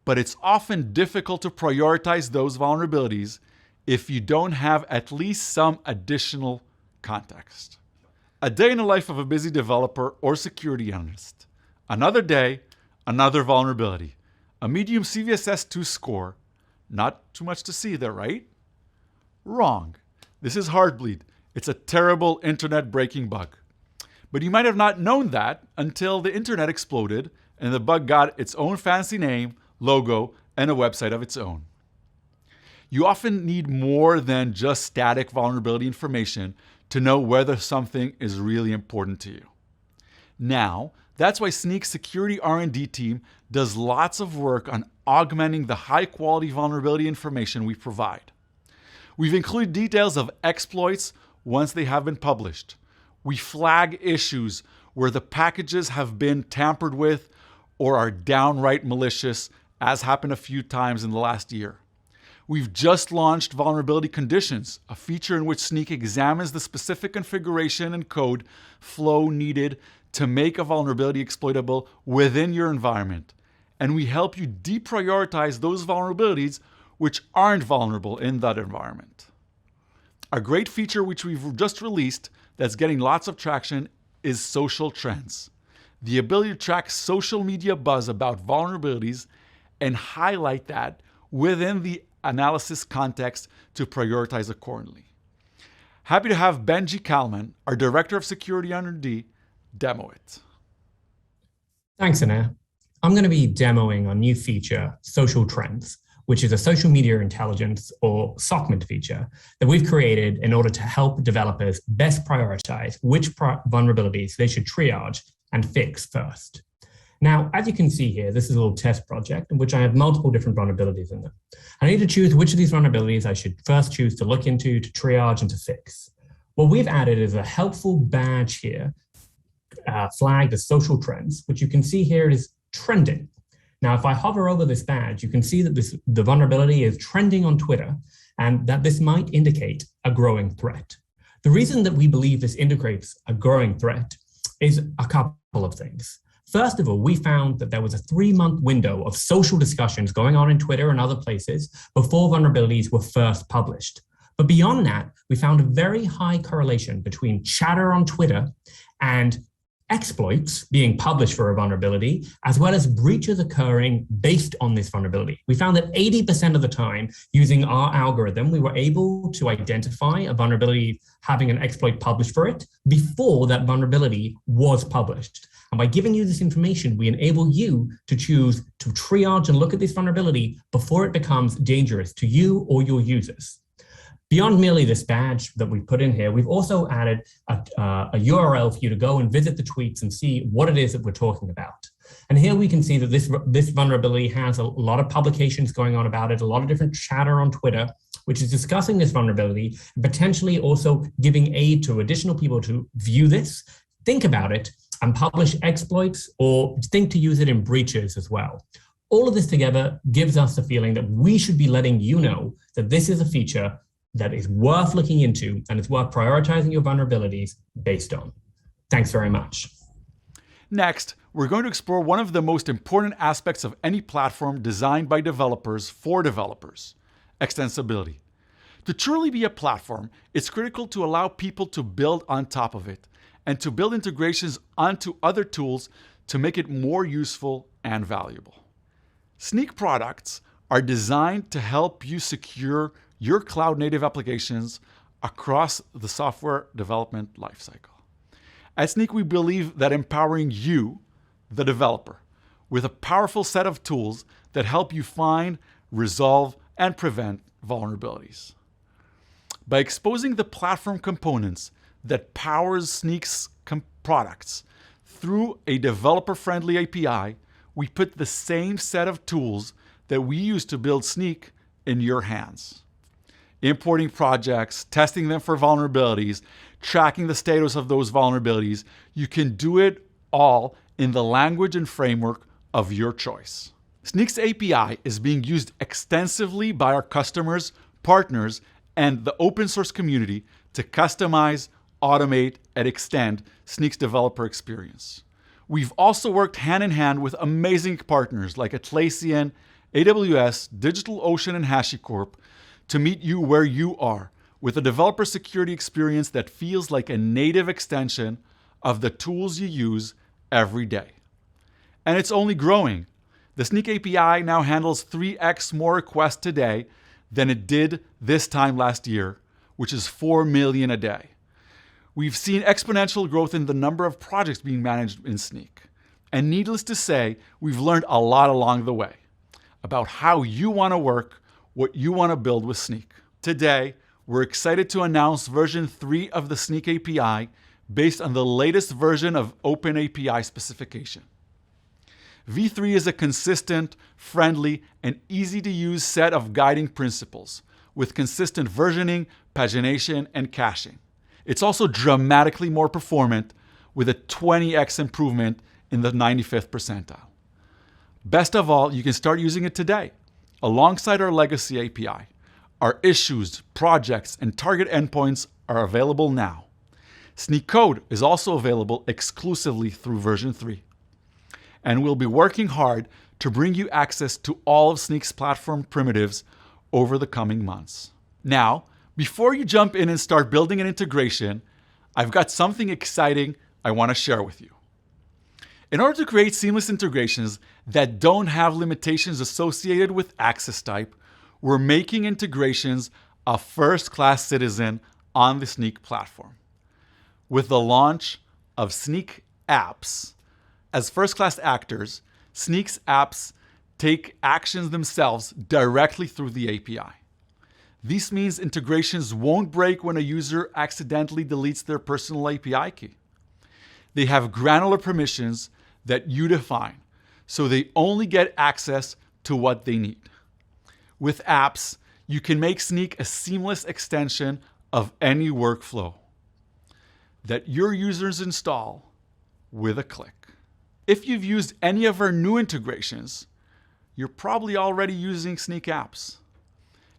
But it's often difficult to prioritize those vulnerabilities if you don't have at least some additional context. A day in the life of a busy developer or security analyst. Another day, another vulnerability. A medium CVSS2 score. Not too much to see there, right? Wrong. This is Heartbleed. It's a terrible internet breaking bug. But you might have not known that until the internet exploded and the bug got its own fancy name, logo, and a website of its own. You often need more than just static vulnerability information to know whether something is really important to you. Now, that's why Snyk's security R&D team does lots of work on augmenting the high-quality vulnerability information we provide. We've included details of exploits once they have been published, We flag issues where the packages have been tampered with or are downright malicious, as happened a few times in the last year. We've just launched Vulnerability Conditions, a feature in which Snyk examines the specific configuration and code flow needed to make a vulnerability exploitable within your environment. And we help you deprioritize those vulnerabilities which aren't vulnerable in that environment. A great feature which we've just released that's getting lots of traction is social trends. The ability to track social media buzz about vulnerabilities and highlight that within the analysis context to prioritize accordingly. Happy to have Benji Kalman, our Director of Security R&D, demo it. Thanks, Anna. I'm going to be demoing our new feature, Social Trends, which is a social media intelligence or SOCMINT feature that we've created in order to help developers best prioritize which vulnerabilities they should triage and fix first. Now, as you can see here, this is a little test project in which I have multiple different vulnerabilities in them. I need to choose which of these vulnerabilities I should first choose to look into, to triage, and to fix. What we've added is a helpful badge here, flagged as social trends, which you can see here is trending. Now, if I hover over this badge, you can see that the vulnerability is trending on Twitter and that this might indicate a growing threat. The reason that we believe this indicates a growing threat is a couple of things. First of all, we found that there was a 3-month window of social discussions going on in Twitter and other places before vulnerabilities were first published. But beyond that, we found a very high correlation between chatter on Twitter and exploits being published for a vulnerability, as well as breaches occurring based on this vulnerability. We found that 80% of the time, using our algorithm, we were able to identify a vulnerability having an exploit published for it before that vulnerability was published. And by giving you this information, we enable you to choose to triage and look at this vulnerability before it becomes dangerous to you or your users. Beyond merely this badge that we've put in here, we've also added a URL for you to go and visit the tweets and see what it is that we're talking about. And here we can see that this vulnerability has a lot of publications going on about it, a lot of different chatter on Twitter, which is discussing this vulnerability, and potentially also giving aid to additional people to view this, think about it, and publish exploits or think to use it in breaches as well. All of this together gives us the feeling that we should be letting you know that this is a feature that is worth looking into and it's worth prioritizing your vulnerabilities based on. Thanks very much. Next, we're going to explore one of the most important aspects of any platform designed by developers for developers, extensibility. To truly be a platform, it's critical to allow people to build on top of it and to build integrations onto other tools to make it more useful and valuable. Snyk products are designed to help you secure your cloud-native applications across the software development lifecycle. At Snyk, we believe that empowering you, the developer, with a powerful set of tools that help you find, resolve, and prevent vulnerabilities. By exposing the platform components that powers Snyk's products through a developer-friendly API, we put the same set of tools that we use to build Snyk in your hands. Importing projects, testing them for vulnerabilities, tracking the status of those vulnerabilities, you can do it all in the language and framework of your choice. Snyk's API is being used extensively by our customers, partners, and the open source community to customize, automate, and extend Snyk's developer experience. We've also worked hand in hand with amazing partners like Atlassian, AWS, DigitalOcean, and HashiCorp to meet you where you are with a developer security experience that feels like a native extension of the tools you use every day. And it's only growing. The Snyk API now handles 3x more requests today than it did this time last year, which is 4 million a day. We've seen exponential growth in the number of projects being managed in Snyk. And needless to say, we've learned a lot along the way about how you want to work, what you want to build with Snyk. Today, we're excited to announce version 3 of the Snyk API based on the latest version of OpenAPI specification. V3 is a consistent, friendly, and easy-to-use set of guiding principles with consistent versioning, pagination, and caching. It's also dramatically more performant with a 20x improvement in the 95th percentile. Best of all, you can start using it today alongside our legacy API. Our issues, projects, and target endpoints are available now. Snyk code is also available exclusively through version 3. And we'll be working hard to bring you access to all of Snyk's platform primitives over the coming months. Now, before you jump in and start building an integration, I've got something exciting I want to share with you. In order to create seamless integrations that don't have limitations associated with access type, we're making integrations a first-class citizen on the Snyk platform. With the launch of Snyk apps, as first-class actors, Snyk's apps take actions themselves directly through the API. This means integrations won't break when a user accidentally deletes their personal API key. They have granular permissions that you define, so they only get access to what they need. With apps, you can make Snyk a seamless extension of any workflow that your users install with a click. If you've used any of our new integrations, you're probably already using Snyk apps.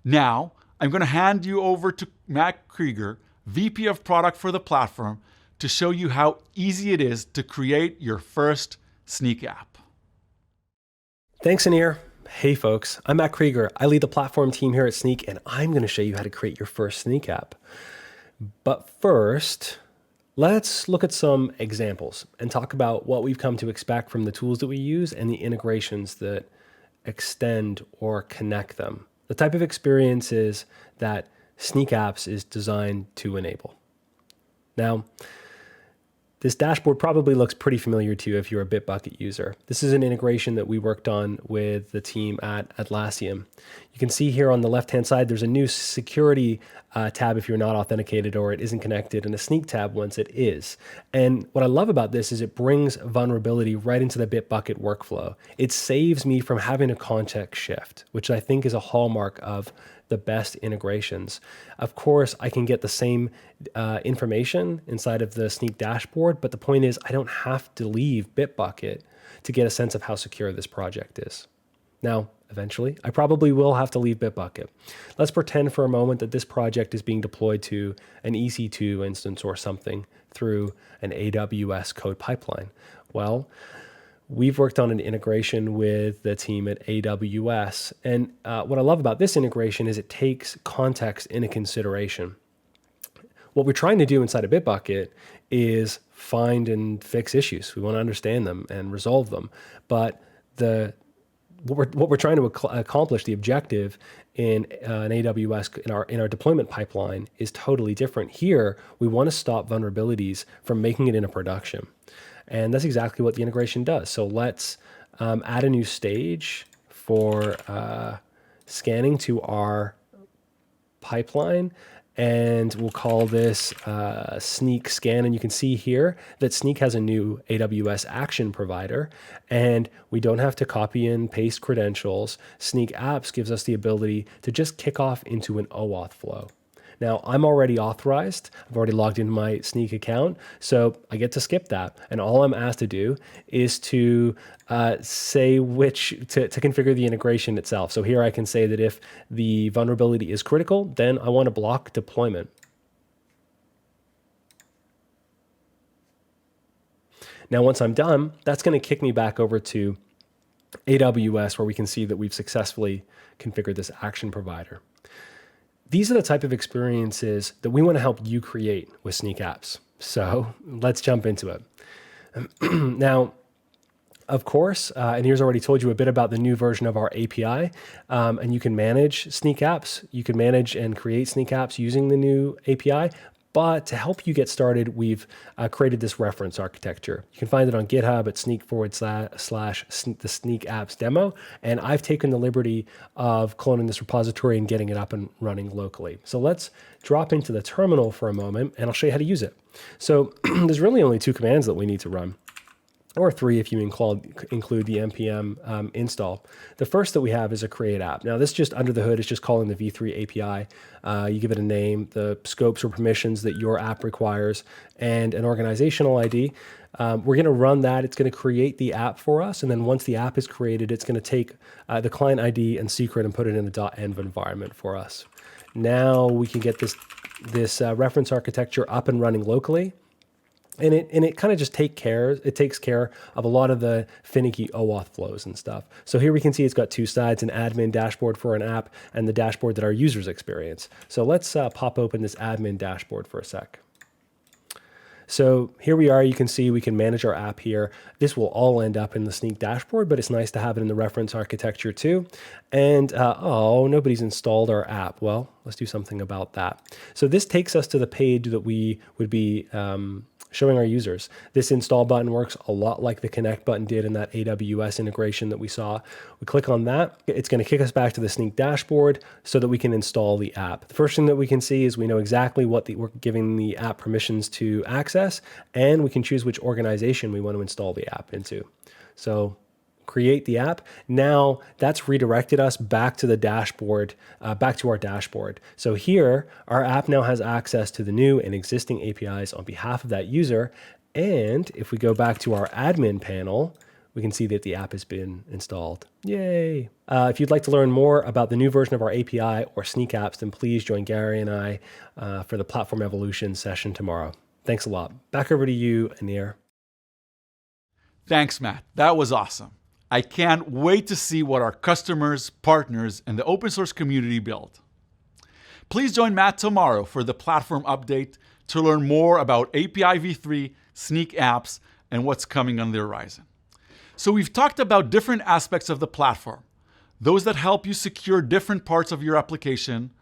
Now, I'm going to hand you over to Matt Krieger, VP of Product for the platform, to show you how easy it is to create your first Snyk app. Thanks, Anir. Hey folks, I'm Matt Krieger. I lead the platform team here at Snyk, and I'm going to show you how to create your first Snyk app. But first, let's look at some examples and talk about what we've come to expect from the tools that we use and the integrations that extend or connect them. The type of experiences that Snyk apps is designed to enable. Now, this dashboard probably looks pretty familiar to you if you're a Bitbucket user. This is an integration that we worked on with the team at Atlassian. You can see here on the left-hand side, there's a new security tab if you're not authenticated or it isn't connected, and a Snyk tab once it is. And what I love about this is it brings vulnerability right into the Bitbucket workflow. It saves me from having a context shift, which I think is a hallmark of the best integrations. Of course, I can get the same information inside of the Snyk dashboard, but the point is I don't have to leave Bitbucket to get a sense of how secure this project is. Now, eventually, I probably will have to leave Bitbucket. Let's pretend for a moment that this project is being deployed to an EC2 instance or something through an AWS code pipeline. Well, we've worked on an integration with the team at AWS. And what I love about this integration is it takes context into consideration. What we're trying to do inside of Bitbucket is find and fix issues. We want to understand them and resolve them. But what we're trying to accomplish, the objective in an AWS, in our deployment pipeline, is totally different. Here, we want to stop vulnerabilities from making it into production. And that's exactly what the integration does. So let's add a new stage for scanning to our pipeline. And we'll call this Snyk scan. And you can see here that Snyk has a new AWS action provider, and we don't have to copy and paste credentials. Snyk apps gives us the ability to just kick off into an OAuth flow. Now, I'm already authorized. I've already logged into my Snyk account, so I get to skip that. And all I'm asked to do is to say to configure the integration itself. So here I can say that if the vulnerability is critical, then I want to block deployment. Now, once I'm done, that's going to kick me back over to AWS, where we can see that we've successfully configured this action provider. These are the type of experiences that we want to help you create with Snyk apps. So let's jump into it. Now, of course, and here's already told you a bit about the new version of our API, and you can manage Snyk apps. You can manage and create Snyk apps using the new API. But to help you get started, we've created this reference architecture. You can find it on GitHub at Snyk/the Snyk apps demo. And I've taken the liberty of cloning this repository and getting it up and running locally. So let's drop into the terminal for a moment, and I'll show you how to use it. So there's really only two commands that we need to run. or 3 if you include the npm install. The first that we have is a create app. Now this just under the hood is just calling the v3 API. You give it a name, the scopes or permissions that your app requires, and an organizational ID. We're going to run that. It's going to create the app for us. And then once the app is created, it's going to take the client ID and secret and put it in a .env environment for us. Now we can get this reference architecture up and running locally. And it kind of just takes care of a lot of the finicky OAuth flows and stuff. So here we can see it's got 2 sides, an admin dashboard for an app and the dashboard that our users experience. So let's pop open this admin dashboard for a sec. So here we are. You can see we can manage our app here. This will all end up in the Snyk dashboard, but it's nice to have it in the reference architecture too. And oh, nobody's installed our app. Well, let's do something about that. So this takes us to the page that we would be showing our users. This install button works a lot like the connect button did in that AWS integration that we saw. We click on that. It's going to kick us back to the Snyk dashboard so that we can install the app. The first thing that we can see is we know exactly what we're giving the app permissions to access, and we can choose which organization we want to install the app into. So create the app. Now that's redirected us back to the dashboard, back to our dashboard. So here, our app now has access to the new and existing APIs on behalf of that user. And if we go back to our admin panel, we can see that the app has been installed. Yay. If you'd like to learn more about the new version of our API or Snyk apps, then please join Gary and I for the Platform Evolution session tomorrow. Thanks a lot. Back over to you, Anir. Thanks, Matt. That was awesome. I can't wait to see what our customers, partners, and the open source community build. Please join Matt tomorrow for the platform update to learn more about API v3, Snyk apps, and what's coming on the horizon. So we've talked about different aspects of the platform, those that help you secure different parts of your application,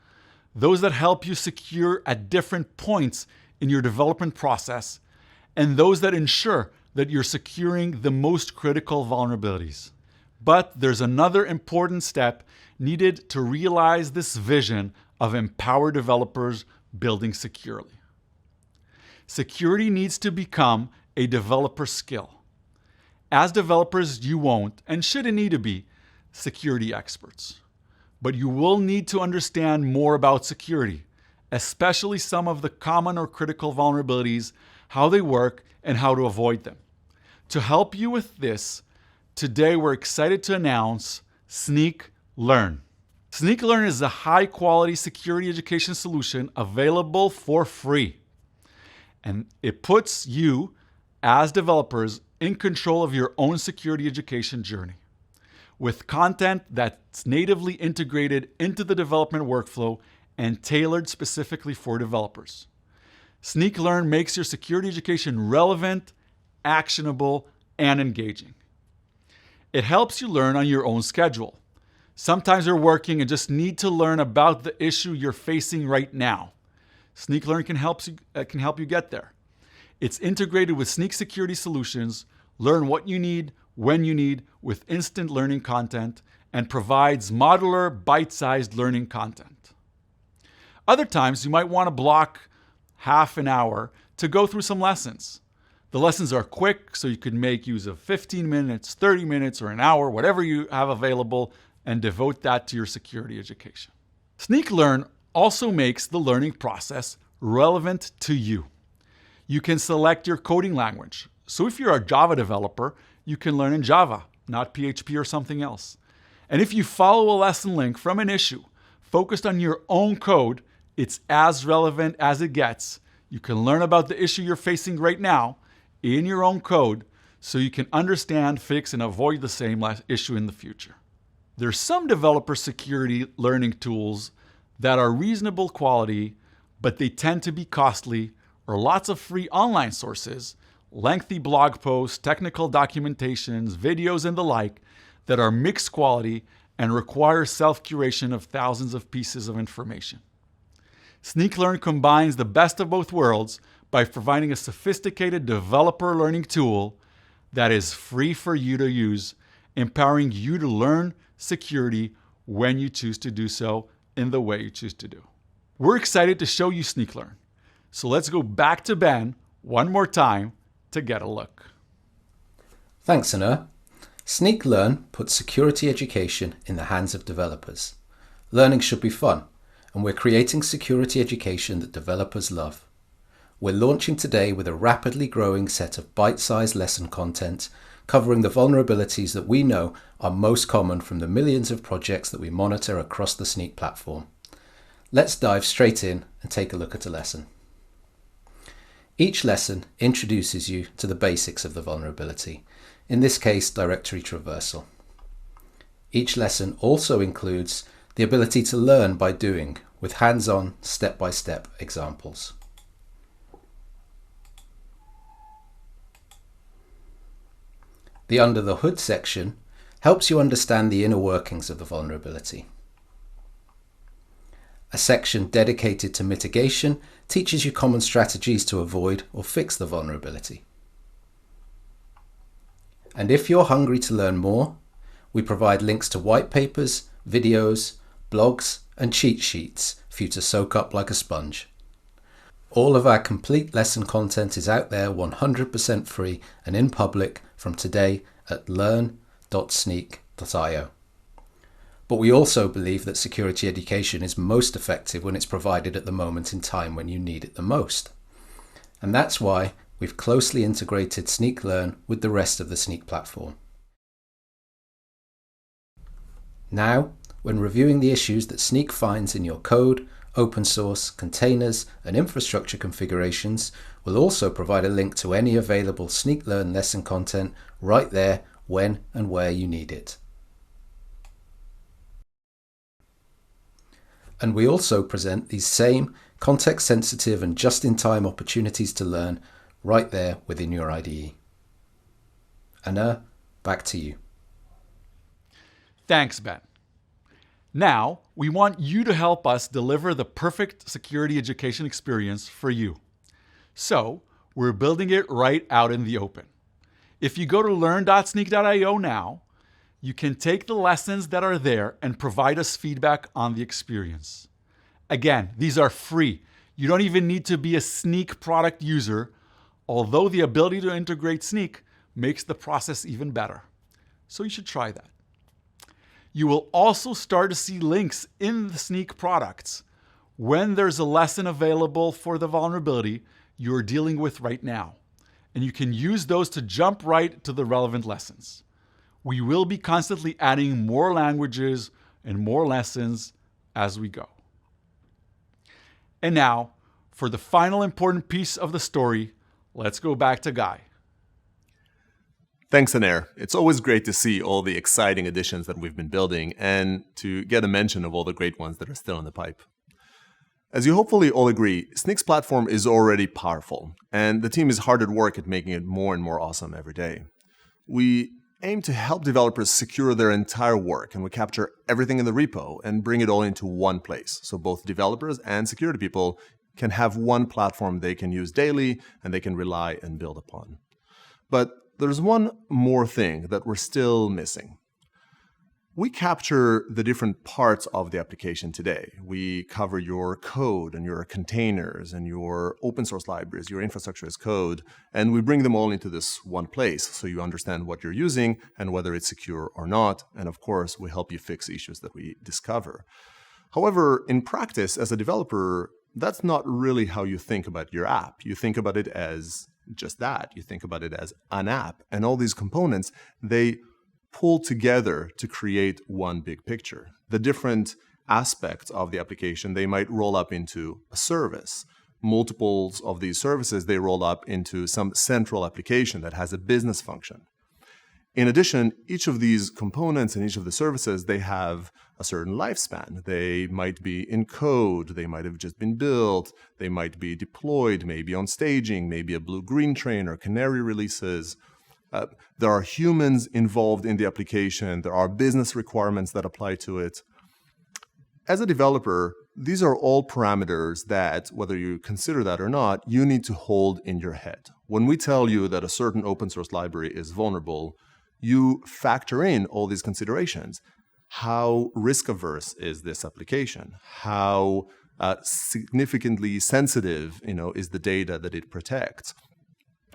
those that help you secure at different points in your development process, and those that ensure that you're securing the most critical vulnerabilities. But there's another important step needed to realize this vision of empowered developers building securely. Security needs to become a developer skill. As developers, you won't and shouldn't need to be security experts. But you will need to understand more about security, especially some of the common or critical vulnerabilities, how they work, and how to avoid them. To help you with this, today we're excited to announce Snyk Learn. Snyk Learn is a high-quality security education solution available for free. And it puts you, as developers, in control of your own security education journey, with content that's natively integrated into the development workflow and tailored specifically for developers. Snyk Learn makes your security education relevant, actionable, and engaging. It helps you learn on your own schedule. Sometimes you're working and just need to learn about the issue you're facing right now. Snyk Learn can help you get there. It's integrated with Snyk Security Solutions, learn what you need, when you need, with instant learning content, and provides modular, bite-sized learning content. Other times, you might want to block half an hour to go through some lessons. The lessons are quick, so you can make use of 15 minutes, 30 minutes, or an hour, whatever you have available, and devote that to your security education. Snyk Learn also makes the learning process relevant to you. You can select your coding language. So if you're a Java developer, you can learn in Java, not PHP or something else. And if you follow a lesson link from an issue focused on your own code, it's as relevant as it gets. You can learn about the issue you're facing right now in your own code so you can understand, fix, and avoid the same issue in the future. There's some developer security learning tools that are reasonable quality, but they tend to be costly, or lots of free online sources, lengthy blog posts, technical documentations, videos, and the like that are mixed quality and require self-curation of thousands of pieces of information. Snyk Learn combines the best of both worlds by providing a sophisticated developer learning tool that is free for you to use, empowering you to learn security when you choose to do so in the way you choose to do. We're excited to show you Snyk Learn. So let's go back to Ben one more time to get a look. Thanks, Snyk. Snyk Learn puts security education in the hands of developers. Learning should be fun, and we're creating security education that developers love. We're launching today with a rapidly growing set of bite-sized lesson content covering the vulnerabilities that we know are most common from the millions of projects that we monitor across the Snyk platform. Let's dive straight in and take a look at a lesson. Each lesson introduces you to the basics of the vulnerability, in this case directory traversal. Each lesson also includes the ability to learn by doing, with hands-on, step-by-step examples. The Under the Hood section helps you understand the inner workings of the vulnerability. A section dedicated to mitigation teaches you common strategies to avoid or fix the vulnerability. And if you're hungry to learn more, we provide links to white papers, videos, blogs, and cheat sheets for you to soak up like a sponge. All of our complete lesson content is out there 100% free and in public from today at learn.snyk.io. But we also believe that security education is most effective when it's provided at the moment in time when you need it the most. And that's why we've closely integrated Snyk Learn with the rest of the Snyk platform. Now, when reviewing the issues that Snyk finds in your code, open source, containers, and infrastructure configurations, we'll also provide a link to any available Snyk Learn lesson content right there when and where you need it. And we also present these same context-sensitive and just-in-time opportunities to learn right there within your IDE. Anna, back to you. Thanks, Ben. Now, we want you to help us deliver the perfect security education experience for you. So, we're building it right out in the open. If you go to learn.snyk.io now, you can take the lessons that are there and provide us feedback on the experience. Again, these are free. You don't even need to be a Snyk product user, although the ability to integrate Snyk makes the process even better. So you should try that. You will also start to see links in the Snyk products when there's a lesson available for the vulnerability you're dealing with right now. And you can use those to jump right to the relevant lessons. We will be constantly adding more languages and more lessons as we go. And now, for the final important piece of the story, let's go back to Guy. Thanks, Snyk. It's always great to see all the exciting additions that we've been building and to get a mention of all the great ones that are still in the pipe. As you hopefully all agree, Snyk's platform is already powerful, and the team is hard at work at making it more and more awesome every day. We aim to help developers secure their entire work, and we capture everything in the repo and bring it all into one place, so both developers and security people can have one platform they can use daily and they can rely and build upon. But there's one more thing that we're still missing. We capture the different parts of the application today. We cover your code and your containers and your open source libraries, your infrastructure as code, and we bring them all into this one place so you understand what you're using and whether it's secure or not. And of course, we help you fix issues that we discover. However, in practice, as a developer, that's not really how you think about your app. You think about it as just that. You think about it as an app, and all these components, they pull together to create one big picture. The different aspects of the application, they might roll up into a service. Multiples of these services, they roll up into some central application that has a business function. In addition, each of these components and each of the services, they have a certain lifespan. They might be in code, they might have just been built, they might be deployed, maybe on staging, maybe a blue-green train or canary releases. There are humans involved in the application. There are business requirements that apply to it. As a developer, these are all parameters that, whether you consider that or not, you need to hold in your head. When we tell you that a certain open source library is vulnerable, you factor in all these considerations. How risk-averse is this application? How significantly sensitive, is the data that it protects?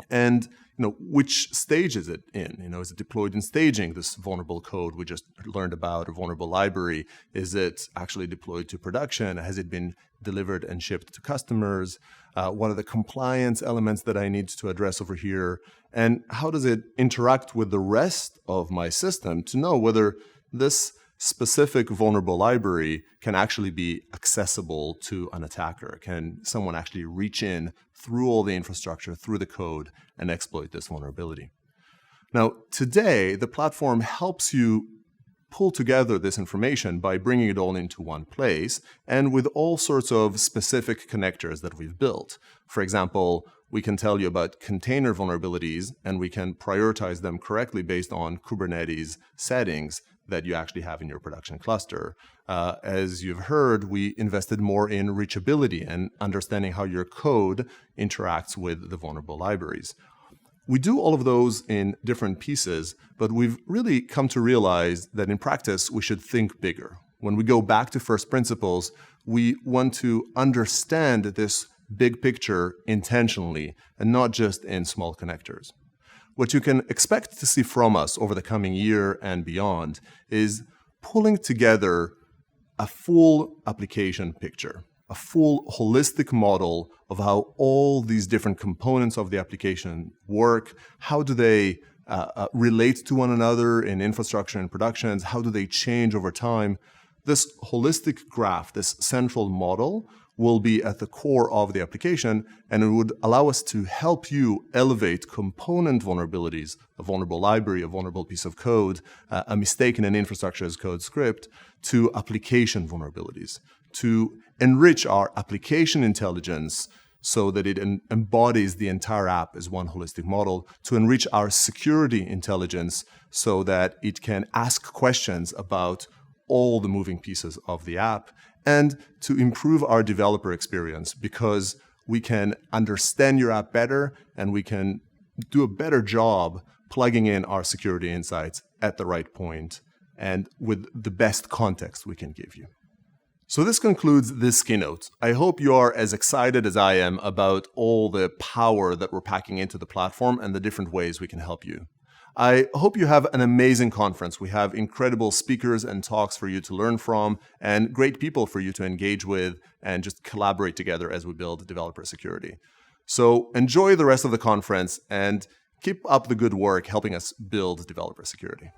And which stage is it in? Is it deployed in staging, this vulnerable code we just learned about, a vulnerable library? Is it actually deployed to production? Has it been delivered and shipped to customers? What are the compliance elements that I need to address over here? And how does it interact with the rest of my system to know whether this specific vulnerable library can actually be accessible to an attacker? Can someone actually reach in through all the infrastructure, through the code, and exploit this vulnerability? Now, today, the platform helps you pull together this information by bringing it all into one place and with all sorts of specific connectors that we've built. For example, we can tell you about container vulnerabilities, and we can prioritize them correctly based on Kubernetes settings that you actually have in your production cluster. As you've heard, we invested more in reachability and understanding how your code interacts with the vulnerable libraries. We do all of those in different pieces, but we've really come to realize that in practice, we should think bigger. When we go back to first principles, we want to understand this big picture intentionally and not just in small connectors. What you can expect to see from us over the coming year and beyond is pulling together a full application picture, a full holistic model of how all these different components of the application work. How do they relate to one another in infrastructure and productions? How do they change over time? This holistic graph, this central model, will be at the core of the application, and it would allow us to help you elevate component vulnerabilities, a vulnerable library, a vulnerable piece of code, a mistake in an infrastructure as code script, to application vulnerabilities, to enrich our application intelligence so that it embodies the entire app as one holistic model, to enrich our security intelligence so that it can ask questions about all the moving pieces of the app, and to improve our developer experience because we can understand your app better and we can do a better job plugging in our security insights at the right point and with the best context we can give you. So this concludes this keynote. I hope you are as excited as I am about all the power that we're packing into the platform and the different ways we can help you. I hope you have an amazing conference. We have incredible speakers and talks for you to learn from and great people for you to engage with and just collaborate together as we build developer security. So enjoy the rest of the conference and keep up the good work helping us build developer security.